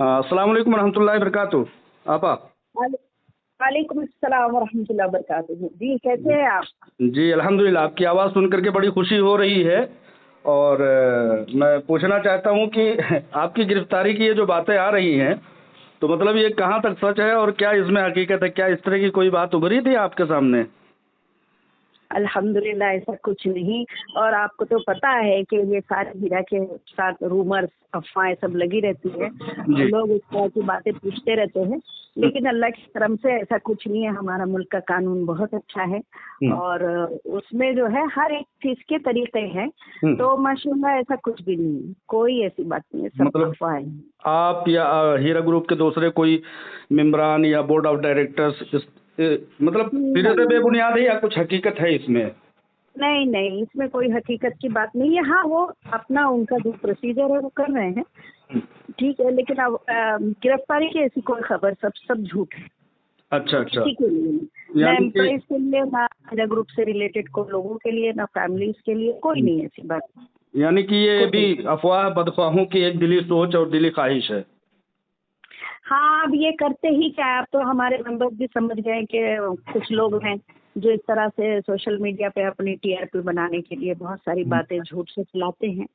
अस्सलाम वालेकुम रहमतुल्लाहि बरकातुहू। आपा वालेकुम अस्सलाम वरहमतुल्लाहि वबरकातुहू। जी कैसे हैं आप? जी अल्हम्दुलिल्लाह, आपकी आवाज़ सुन करके बड़ी खुशी हो रही है। और मैं पूछना चाहता हूँ कि आपकी गिरफ्तारी की ये जो बातें आ रही हैं, तो मतलब ये कहाँ तक सच है और क्या इसमें हकीकत है? क्या इस तरह की कोई बात उभरी थी आपके सामने? अल्हम्दुलिल्लाह ऐसा कुछ नहीं। और आपको तो पता है कि ये सारे हीरा के साथ रूमर्स, अफवाहें सब लगी रहती है। जी। लोग इस तरह की बातें पूछते रहते हैं, लेकिन अल्लाह की करम से ऐसा कुछ नहीं है। हमारा मुल्क का कानून बहुत अच्छा है और उसमें जो है हर एक चीज के तरीके हैं। तो माशाल्लाह ऐसा कुछ भी नहीं है, कोई ऐसी बात नहीं है, सब मतलब अफवाहें हैं। आप या हीरा ग्रुप के दूसरे कोई मेंबरान या बोर्ड ऑफ डायरेक्टर्स मतलब सिरे से नहीं बेबुनियाद है या कुछ हकीकत है इसमें? नहीं नहीं, इसमें कोई हकीकत की बात नहीं है। हाँ, वो अपना उनका जो प्रोसीजर है वो कर रहे हैं, ठीक है। लेकिन अब गिरफ्तारी की ऐसी कोई खबर, सब झूठ है। अच्छा अच्छा। किसी के लिए नहीं, ना यानी कि एम्प्लॉइज के लिए, ना हीरा ग्रुप से रिलेटेड को लोगों के लिए, ना फैमिलीज के लिए, कोई नहीं ऐसी बात। यानी कि ये भी कोई अफवाह बदख्वाहों की एक दिली सोच और दिली ख्वाहिश है। हाँ, अब ये करते ही क्या है, अब तो हमारे मेंबर्स भी समझ गए कि कुछ लोग हैं जो इस तरह से सोशल मीडिया पे अपनी टीआरपी बनाने के लिए बहुत सारी बातें झूठ से फैलाते हैं।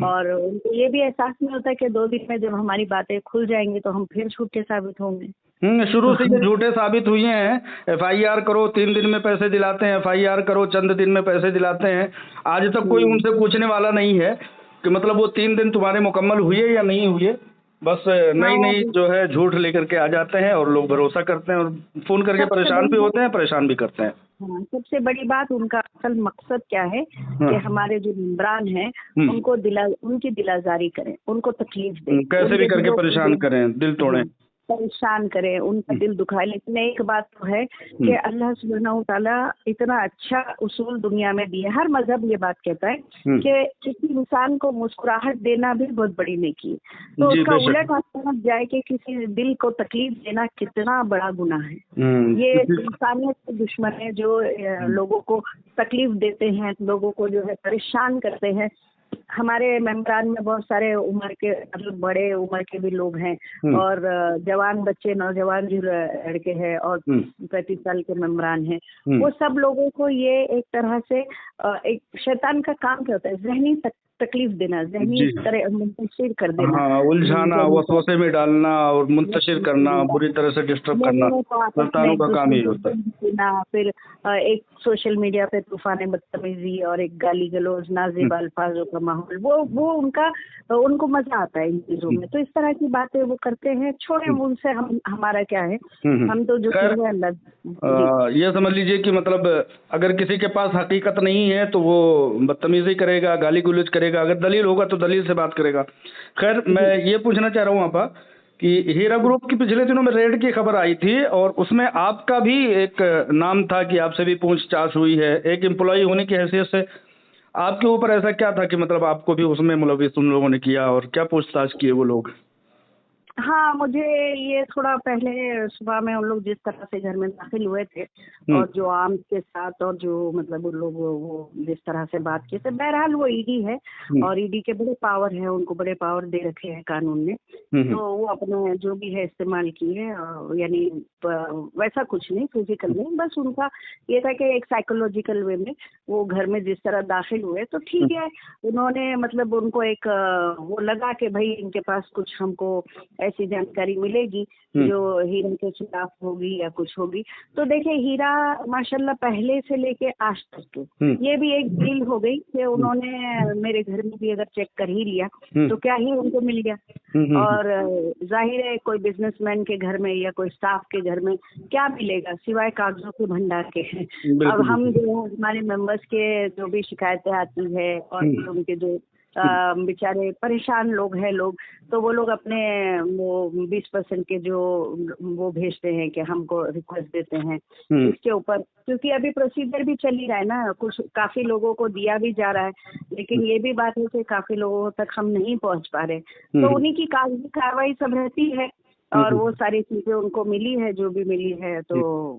और उनको ये भी एहसास नहीं होता कि 2 दिन में जब हमारी बातें खुल जाएंगी तो हम फिर झूठे साबित होंगे। शुरू से ये झूठे साबित हुए हैं। एफआईआर करो 3 दिन में पैसे दिलाते हैं, एफआईआर करो चंद दिन में पैसे दिलाते हैं। आज तक कोई उनसे पूछने वाला नहीं है कि मतलब वो 3 दिन तुम्हारे मुकम्मल हुए या नहीं हुए। बस नई हाँ, नई जो है झूठ लेकर के आ जाते हैं और लोग भरोसा करते हैं और फोन करके सबसे परेशान बड़ी भी बात, होते हैं, परेशान भी करते हैं। हाँ, सबसे बड़ी बात उनका असल मकसद क्या है कि हाँ। हमारे जो मेंबरान हैं उनकी दिलाजारी करें, उनको तकलीफ दें, कैसे भी उनके करके दिलों परेशान को, करें, दिल तोड़ें। हाँ, परेशान करें, उनका दिल दुखाए। लेकिन एक बात तो है कि अल्लाह सुब्हानहू तआला इतना अच्छा उसूल दुनिया में दिया है। हर मजहब ये बात कहता है कि किसी इंसान को मुस्कुराहट देना भी बहुत बड़ी नेकी है। तो जी उसका बेशक। उलट आप समझ जाए कि किसी दिल को तकलीफ देना कितना बड़ा गुनाह है। ये इंसानियत के दुश्मन है जो लोगों को तकलीफ देते हैं, लोगों को जो है परेशान करते हैं। हमारे मेंबरान में बहुत सारे उम्र के, मतलब बड़े उम्र के भी लोग हैं और जवान बच्चे, नौजवान जो लड़के हैं और 35 साल के मेंबरान हैं। वो सब लोगों को ये एक तरह से एक शैतान का काम करता है, जहनी तकलीफ देना, जहनी जी। तरह मुंतशिर कर देना। हाँ, उलझाना, वसवसे में डालना और मुंतशिर करना, बुरी तरह से डिस्टर्ब करना, लोगों को आपस में शैतानों एक का काम दूसरे यही को होता है। देना, फिर एक सोशल मीडिया पे तूफान बदतमीजी और एक गाली गलौज, नाज़िब अल्फाजों का माहौल, वो उनको मजा आता है इन चीजों में। तो इस तरह की बातें वो करते हैं। छोड़े उनसे, हमारा क्या है, हम तो जो खैर, चीजें अल्लाह। ये समझ लीजिए कि मतलब अगर किसी के पास हकीकत नहीं है तो वो बदतमीजी करेगा, गाली गुलज करेगा। अगर दलील होगा तो दलील से बात करेगा। खैर, मैं ये पूछना चाह रहा हूँ आपा कि हीरा ग्रुप की पिछले दिनों में रेड की खबर आई थी और उसमें आपका भी एक नाम था कि आपसे भी पूछताछ हुई है। एक एम्प्लॉय होने की हैसियत से आपके ऊपर ऐसा क्या था कि मतलब आपको भी उसमें मुलविस उन लोगों ने किया और क्या पूछताछ किए वो लोग? हाँ, मुझे ये थोड़ा पहले सुबह में उन लोग जिस तरह से घर में दाखिल हुए थे और जो आर्म्स के साथ और जो मतलब उन लोग वो जिस तरह से बात किए थे, बहरहाल वो ईडी है और ईडी के बड़े पावर है, उनको बड़े पावर दे रखे हैं कानून ने। तो वो अपने जो भी है इस्तेमाल किए, यानी वैसा कुछ नहीं फिजिकल नहीं, बस उनका ये था कि एक साइकोलॉजिकल वे में वो घर में जिस तरह दाखिल हुए तो ठीक है। उन्होंने मतलब उनको एक वो लगा कि भाई इनके पास कुछ हमको ऐसी जानकारी मिलेगी जो हीरा के खिलाफ होगी या कुछ होगी। तो देखिए, हीरा माशाल्लाह पहले से लेके आज तक ये भी एक डील हो गई कि उन्होंने मेरे घर में भी अगर चेक कर ही लिया तो क्या ही उनको मिल गया। और जाहिर है कोई बिजनेसमैन के घर में या कोई स्टाफ के घर में क्या मिलेगा सिवाय कागजों के भंडार के। अब हम जो हमारे मेंबर्स के जो भी शिकायतें आती है और उनके जो बेचारे परेशान लोग हैं तो वो लोग अपने वो 20% के जो वो भेजते हैं कि हमको रिक्वेस्ट देते हैं इसके ऊपर, क्योंकि अभी प्रोसीजर भी चल ही रहा है ना, कुछ काफी लोगों को दिया भी जा रहा है। लेकिन ये भी बात है कि काफी लोगों तक हम नहीं पहुंच पा रहे, तो उन्हीं की कागजी कार्रवाई सब रहती है और वो सारी चीजें उनको मिली है जो भी मिली है, तो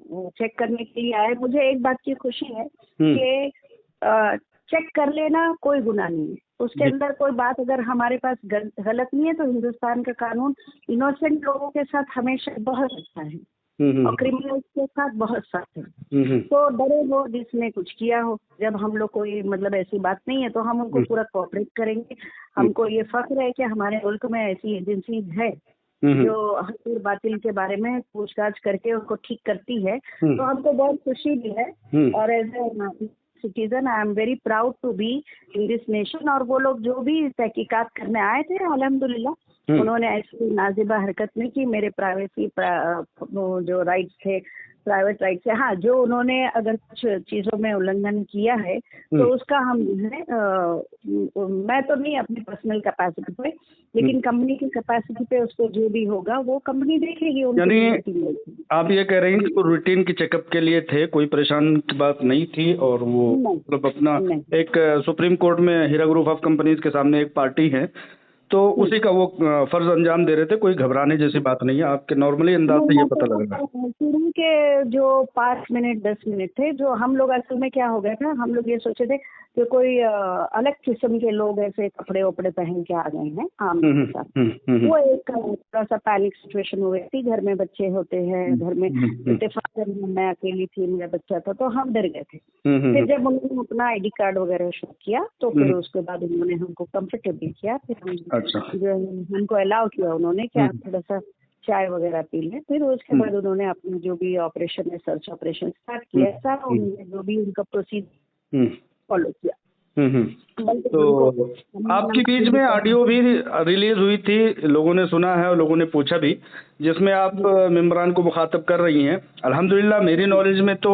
वो चेक करने के लिए आए। मुझे एक बात की खुशी है कि चेक कर लेना कोई गुनाह नहीं है। उसके जी। अंदर कोई बात अगर हमारे पास गलत नहीं है तो हिंदुस्तान का कानून इनोसेंट लोगों के साथ हमेशा बहुत अच्छा है और क्रिमिनल्स के साथ बहुत सख्त है। तो डरे वो जिसने कुछ किया हो, जब हम लोग कोई मतलब ऐसी बात नहीं है तो हम उनको पूरा कोऑपरेट करेंगे। हमको ये फख्र है कि हमारे मुल्क में ऐसी एजेंसी है जो हक बातिल के बारे में पूछताछ करके उनको ठीक करती है, तो हमको बहुत खुशी भी है। और as a citizen I am very proud to be in this nation. और वो लोग जो भी तहकीकात करने आए थे अल्हम्दुलिल्लाह उन्होंने ऐसी नाजिबा हरकत नहीं की। मेरे प्राइवेसी जो राइट्स थे, प्राइवेट राइट्स है, हाँ, जो उन्होंने अगर कुछ चीजों में उल्लंघन किया है तो उसका हम मैं तो नहीं अपनी पर्सनल कैपेसिटी पे, लेकिन कंपनी की कैपेसिटी पे उसको जो भी होगा वो कंपनी देखेगी। यानी आप ये कह रही हैं कि रूटीन की चेकअप के लिए थे, कोई परेशान की बात नहीं थी, और वो मतलब अपना एक सुप्रीम कोर्ट में हीरा ग्रुप ऑफ कंपनीज के सामने एक पार्टी है तो उसी का वो फर्ज अंजाम दे रहे थे। कोई घबराने जैसी बात नहीं है, आपके नॉर्मली अंदाज से ये पता लग रहा है। शुरू के जो 5 मिनट 10 मिनट थे जो हम लोग असल में क्या हो गया था, हम लोग ये सोचे थे कि कोई अलग किस्म के लोग ऐसे कपड़े वपड़े पहन के आ गए हैं आम के साथ। वो एक थोड़ा सा पैनिक सिचुएशन हो गई थी। घर में बच्चे होते हैं, घर में इत्तेफाक मैं अकेली थी, मेरा बच्चा था, तो हम डर गए थे। फिर जब उन्होंने अपना आईडी कार्ड वगैरह शो किया तो फिर उसके बाद उन्होंने हमको कंफर्टेबल किया। फिर हम जो हमको अलाउ किया उन्होंने कि आप थोड़ा सा चाय वगैरह पी लें। फिर उसके बाद उन्होंने अपना जो भी ऑपरेशन है, सर्च ऑपरेशन स्टार्ट किया। सारा उन्होंने जो भी उनका प्रोसीजर फॉलो किया। तो आपके बीच में ऑडियो भी रिलीज हुई थी, लोगों ने सुना है और लोगों ने पूछा भी, जिसमें आप मेंबरान को मुखातब कर रही हैं। अल्हम्दुलिल्लाह मेरी नॉलेज में तो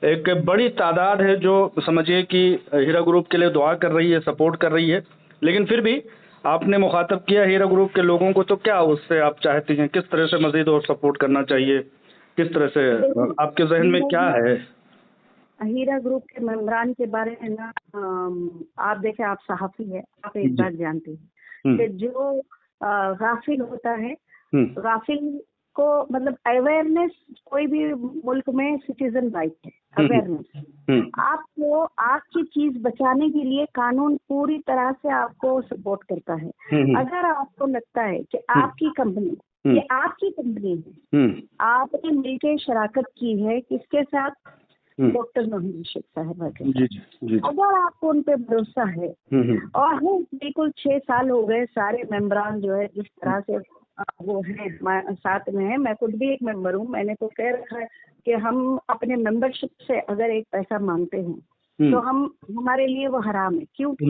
एक बड़ी तादाद है जो समझिए कि हीरा ग्रुप के लिए दुआ कर रही है, सपोर्ट कर रही है, लेकिन फिर भी आपने मुखातब किया हीरा ग्रुप के लोगों को, तो क्या उससे आप चाहती हैं, किस तरह से मजीद और सपोर्ट करना चाहिए, किस तरह से आपके जहन में क्या है? हीरा ग्रुप के मेंबरान के बारे में ना, आप देखें, आप सहाफी है, आप एक बात जानते हैं कि जो गाफिल होता है, गाफिल को मतलब अवेयरनेस कोई भी मुल्क में सिटीजन राइट है, अवेयरनेस। आपको आपकी चीज बचाने के लिए कानून पूरी तरह से आपको सपोर्ट करता है। अगर आपको लगता है कि आपकी कंपनी, ये आपकी कंपनी है, आपने मिलकर शराकत की है किसके साथ, डॉक्टर नौहीन शेख साहबा के साथ, अगर आपको उन पे भरोसा है और हम बिल्कुल 6 साल हो गए, सारे मेंबरान जो है जिस तरह से वो है साथ में है, मैं खुद भी एक मेंबर हूँ। मैंने तो कह रखा है कि हम अपने मेंबरशिप से अगर एक पैसा मांगते हैं तो हमारे लिए वो हराम है, क्योंकि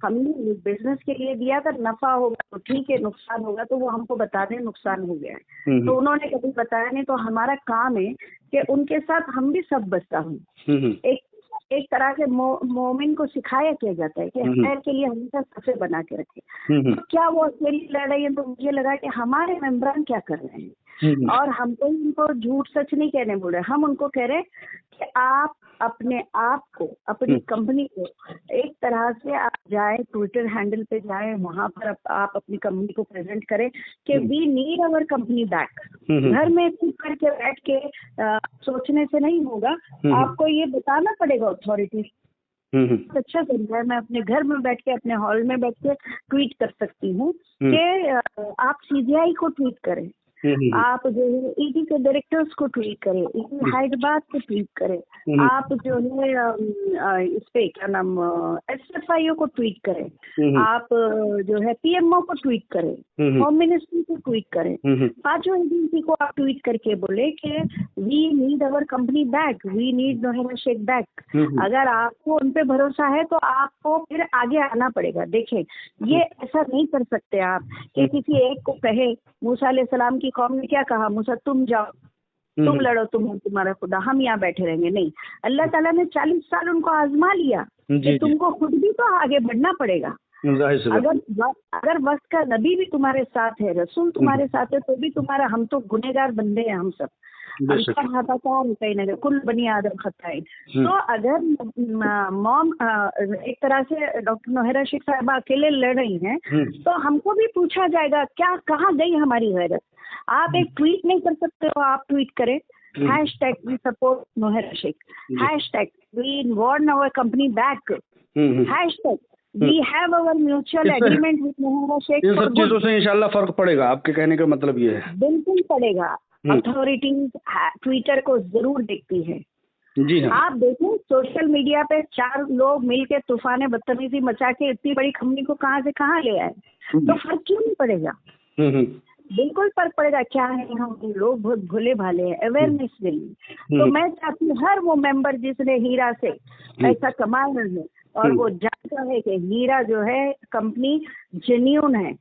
हमने बिजनेस के लिए दिया था। नफा होगा तो ठीक है, नुकसान होगा तो वो हमको बता दें नुकसान हो गया है, तो उन्होंने कभी बताया नहीं। तो हमारा काम है कि उनके साथ हम भी सब बचता हूँ। एक तरह से मोमिन को सिखाया किया जाता है कि खैर के लिए हमेशा सफे बना के रखे। तो क्या वो अकेली लड़ रही है, तो मुझे लगा कि हमारे मेंबरान क्या कर रहे हैं, और हमको उनको झूठ सच नहीं कहने बोल रहे, हम उनको कह रहे कि आप अपने आप को, अपनी कंपनी को एक तरह से आप जाए, ट्विटर हैंडल पे जाए, वहां पर आप अपनी कंपनी को प्रेजेंट करें कि we need our company back. घर में चुप करके बैठ के सोचने से नहीं होगा, आपको ये बताना पड़ेगा अथॉरिटी। अच्छा तरीका है, मैं अपने घर में बैठ के, अपने हॉल में बैठ के ट्वीट कर सकती हूँ कि आप सीबीआई को ट्वीट करें, आप जो है ईडी के डायरेक्टर्स को ट्वीट करें, ईडी हैदराबाद को ट्वीट करें, आप जो है इस पे क्या नाम SFIO को ट्वीट करें, आप जो है PMO को ट्वीट करें, होम मिनिस्ट्री को ट्वीट करें, पांचों एजेंसी को आप ट्वीट करके बोले कि we need our company back, we need Nauheen Sheikh back. अगर आपको उन पे भरोसा है तो आपको फिर आगे आना पड़ेगा। देखें, ये ऐसा नहीं कर सकते आप कि किसी एक को कहे, मूसा अलैहिस्सलाम की कौम ने क्या कहा, मूसा तुम जाओ, तुम लड़ो, तुम्हारा खुदा, हम यहाँ बैठे रहेंगे। नहीं, अल्लाह ताला ने 40 साल उनको आजमा लिया कि तुमको खुद भी तो आगे बढ़ना पड़ेगा। अगर वक्त का नबी भी तुम्हारे साथ है, रसूल तुम्हारे साथ है, तो भी तुम्हारा, हम तो गुनहगार बंदे हैं, हम सब कुल बनी आदम खताइन। तो अगर मॉम एक तरह से डॉक्टर नौहीन शेख साहबा अकेले लड़ रही हैं, तो हमको भी पूछा जाएगा क्या, कहाँ गई हमारी गैरत। आप एक ट्वीट नहीं कर सकते हो, आप ट्वीट करें #we support Nauheen Sheikh, #we want our company back, we have our mutual इससे- agreement with Mehra Sheikh in for सब good। चीजों से इंशाल्लाह फर्क पड़ेगा, आपके कहने का मतलब ये है। बिल्कुल पड़ेगा। अथॉरिटीज ट्विटर को जरूर देखती है। जी हाँ। आप देखें सोशल मीडिया पे 4 लोग मिलके तूफान बदतमीजी मचा के इतनी बड़ी कंपनी को कहाँ से कहाँ ले आए, तो फर्क क्यों नहीं पड़ेगा? हम्म। बिल्कुल फर्क पड़ेगा। क्या है, हम लोग बहुत भोले भाले हैं, अवेयरनेस नहीं। तो मैं चाहती हूँ हर वो मेंबर जिसने हीरा से ऐसा कमाया है और वो जानता है कि हीरा जो है कंपनी जेन्युइन है,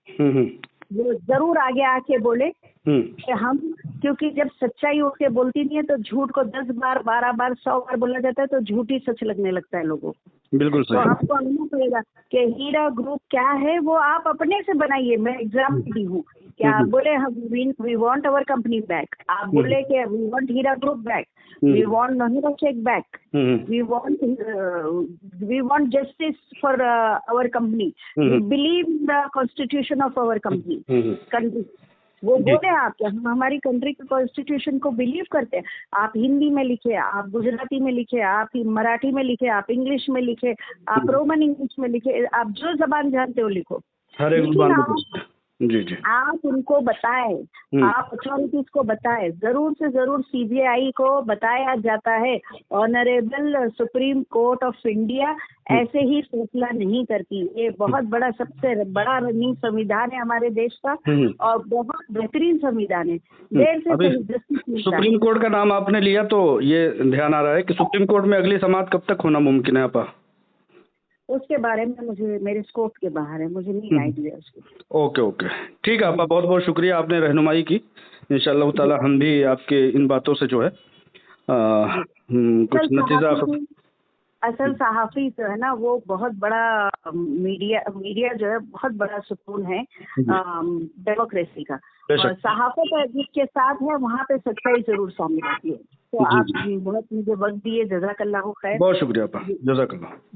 वो जरूर आगे आके बोले कि हम, क्योंकि जब सच्चाई उठ के बोलती नहीं है तो झूठ को 10 बार 12 बार 100 बार बोला जाता है तो झूठ ही सच लगने लगता है लोगों को। बिल्कुल तो सही। आपको आना पड़ेगा कि हीरा ग्रुप क्या है, वो आप अपने से बनाइए। मैं एग्जाम दी हूँ कि आप बोले हम we want our company back, आप बोले कि we want Heera group back, we want Mehra Shaikh back, we want justice for our company, we believe in the constitution of our company country. वो बोले आप कि हम हमारी कंट्री के कॉन्स्टिट्यूशन को बिलीव करते हैं। आप हिंदी में लिखे, आप गुजराती में लिखे, आप मराठी में लिखे, आप इंग्लिश में लिखे, आप रोमन इंग्लिश में लिखे, आप जो जबान जानते हो लिखो। हर एक लेकिन जुबान आप- को। जी जी। आप उनको बताएं, आप अथॉरिटीज को बताएं, जरूर से जरूर सीबीआई को बताया जाता है। Honourable supreme court of India ऐसे ही फैसला नहीं करती। ये बहुत बड़ा, सबसे बड़ा रनिंग संविधान है हमारे देश का और बहुत बेहतरीन संविधान है। देर से अभी सही जस्टिस मिलता है। सुप्रीम कोर्ट का नाम आपने लिया तो ये ध्यान आ रहा है कि सुप्रीम कोर्ट में अगली समाअत कब तक होना मुमकिन है आपा? उसके बारे में मुझे, मेरे स्कोप के बाहर है, मुझे नहीं आइडिया उसकी। ओके ओके, ठीक है आपा, बहुत बहुत शुक्रिया, आपने रहनुमाई की। इंशाल्लाह ताला हम भी आपके इन बातों से जो है कुछ नतीजा। असल सहाफी जो है ना, वो बहुत बड़ा मीडिया जो है बहुत बड़ा सुकून है डेमोक्रेसी का। और सहाफत जिसके साथ है वहाँ पे सच्चाई जरूर सामने आती है। तो आप बहुत मुझे वक्त दिए, जज़ाकल्लाह खैर। बहुत शुक्रिया आपा, जज़ाकल्लाह।